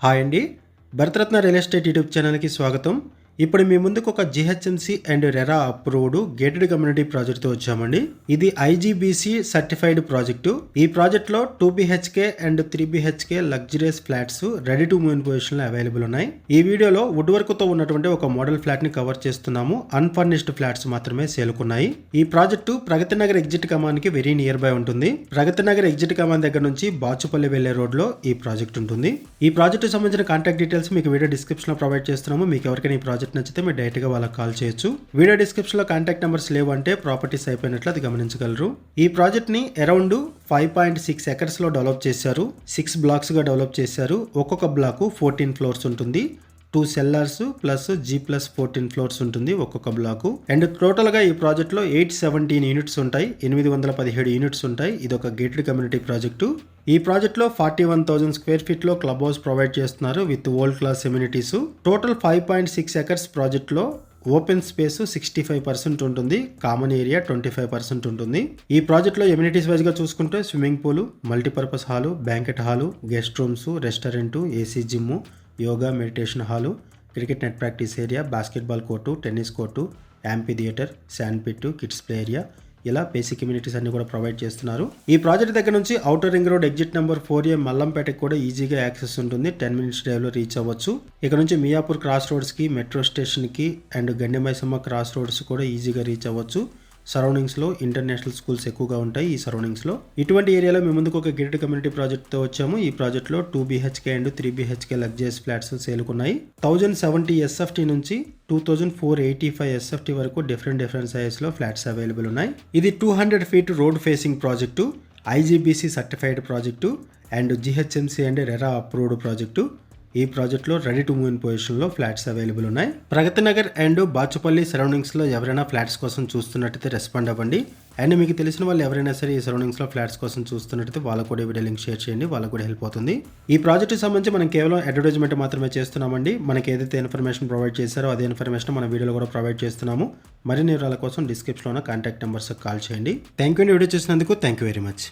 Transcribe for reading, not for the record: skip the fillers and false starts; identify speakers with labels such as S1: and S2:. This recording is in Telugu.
S1: హాయ్ అండి, భరతరత్న రియల్ ఎస్టేట్ యూట్యూబ్ ఛానల్కి స్వాగతం. ఇప్పుడు మీ ముందుకు ఒక GHMC and RERA approved gated community ప్రాజెక్ట్తో వచ్చామండి. ఇది ఐజీబీసీ సర్టిఫైడ్ ప్రాజెక్టు. ఈ ప్రాజెక్ట్లో 2 BHK and 3 BHK luxurious flats ready to move in పొజిషన్లో అవైలబుల్ ఉన్నాయి. ఈ వీడియోలో వుడ్ వర్క్తో ఉన్నటువంటి ఒక మోడల్ ఫ్లాట్ని కవర్ చేస్తున్నాము. అన్ఫర్నిష్డ్ ఫ్లాట్స్ మాత్రమే సేలుకున్నాయి. ఈ ప్రాజెక్టు ప్రగతి నగర్ ఎగ్జిట్ కమాన్కి వెరీ నియర్ బై ఉంటుంది. ప్రగతి నగర్ ఎగ్జిట్ కమాన్ దగ్గర నుంచి బాచుపల్లి వెళ్లే రోడ్లో ఈ ప్రాజెక్ట్ ఉంటుంది. ఈ ప్రాజెక్టు సంబంధించిన కాంటాక్ట్ డీటెయిల్స్ మీకు వీడియో డిస్క్రిప్షన్లో ప్రొవైడ్ చేస్తున్నాము. మీకు ఎవరికైనా ఈ ప్రాజెక్ట్ నచ్చితే మీరు డైరెక్ట్గా వాళ్ళకి కాల్ చేయొచ్చు. వీడియో డిస్క్రిప్షన్లో కాంటాక్ట్ నెంబర్స్ లేవు అంటే ప్రాపర్టీస్ అయిపోయినట్లు అది గమనించగలరు. ఈ ప్రాజెక్ట్ని అరౌండ్ 5.6 ఎకర్స్లో డెవలప్ చేశారు. 6 బ్లాక్స్గా డెవలప్ చేశారు. ఒక్కొక్క బ్లాక్ 14 ఫ్లోర్స్ ఉంటుంది. 2 సెల్లర్స్ ప్లస్ G+14 ఫ్లోర్స్ ఉంటుంది ఒక్కొక్క బ్లాకు. అండ్ టోటల్గా ఈ ప్రాజెక్ట్లో 817 యూనిట్స్ ఉంటాయి. 817 యూనిట్స్ ఉంటాయి. ఇది ఒక గేటెడ్ కమ్యూనిటీ ప్రాజెక్టు. ఈ ప్రాజెక్ట్లో 41,000 స్క్వేర్ ఫీట్లో క్లబ్ హౌస్ ప్రొవైడ్ చేస్తున్నారు with world class amenities. Total 5.6 acres ప్రాజెక్ట్లో ఓపెన్ స్పేస్ 65% ఉంటుంది. కామన్ ఏరియా 25% ఉంటుంది. ఈ ప్రాజెక్ట్లో ఎమ్యూనిటీస్ వైజ్గా చూసుకుంటే swimming pool, multipurpose hall, banquet hall, guest rooms, restaurant, AC gym, yoga meditation hall, cricket net practice area, basketball court, tennis court, amphitheatre, sand pit, kids play area, ఇలా బేసిక్ కమ్యూనిటీస్ అన్ని కూడా ప్రొవైడ్ చేస్తున్నారు. ఈ ప్రాజెక్ట్ దగ్గర నుంచి outer ring road exit number 4A మల్లంపేటకి కూడా ఈజీగా యాక్సెస్ ఉంటుంది. 10 minutes డ్రైవ్లో రీచ్ అవ్వచ్చు. ఇక్కడ నుంచి మియాపూర్ క్రాస్ రోడ్స్కి, మెట్రో స్టేషన్కి అండ్ గండిమైసమ్మ క్రాస్ రోడ్స్ కూడా ఈజీగా రీచ్ అవ్వచ్చు. సరౌండింగ్స్లో ఇంటర్నేషనల్ స్కూల్స్ ఎక్కువగా ఉంటాయి. ఈ సరౌండింగ్స్లో ఇటువంటి ఏరియాలో మేము ముందుకు ఒక గేటెడ్ కమ్యూనిటీ ప్రాజెక్ట్తో వచ్చాము. ఈ ప్రాజెక్ట్లో 2 BHK and 3 BHK luxurious flats సేలుకున్నాయి. 1070 SFT నుంచి 2485 SFT వరకు డిఫరెంట్ సైజెస్లో ఫ్లాట్స్ అవైలబుల్ ఉన్నాయి. ఇది 200 feet road facing project, IGBC certified project and GHMC and RERA approved project. ఈ ప్రాజెక్ట్లో రెడీ టు మూవ్ ఇన్ పొజిషన్లో ఫ్లాట్స్ అవైలబుల్ ఉన్నాయి. ప్రగతి నగర్ అండ్ బాచుపల్లి సరౌండింగ్స్లో ఎవరైనా ఫ్లాట్స్ కోసం చూస్తున్నట్టయితే రెస్పాండ్ అవ్వండి. అండ్ మీకు తెలిసిన వాళ్ళు ఎవరైనా సరే ఈ సరౌండింగ్స్లో ఫ్లాట్స్ కోసం చూస్తున్నట్టయితే వాళ్ళకు కూడా వీడియో లింక్ షేర్ చేయండి. వాళ్ళకు కూడా హెల్ప్ అవుతుంది. ఈ ప్రాజెక్ట్కి సంబంధించి మనం కేవలం అడ్వర్టైజ్మెంట్ మాత్రమే చేస్తున్నామండి. మనకి ఏదైతే ఇన్ఫర్మేషన్ ప్రొవైడ్ చేశారో అదే ఇన్ఫర్మేషన్ మన వీడియోలో కూడా ప్రొవైడ్ చేస్తున్నాము. మరిన్ని వివరాల కోసం డిస్క్రిప్షన్లో కాంటాక్ట్ నెంబర్స్కి కాల్ చేయండి. థ్యాంక్ యూ అండి వీడియో చూసినందుకు. Thank you very much.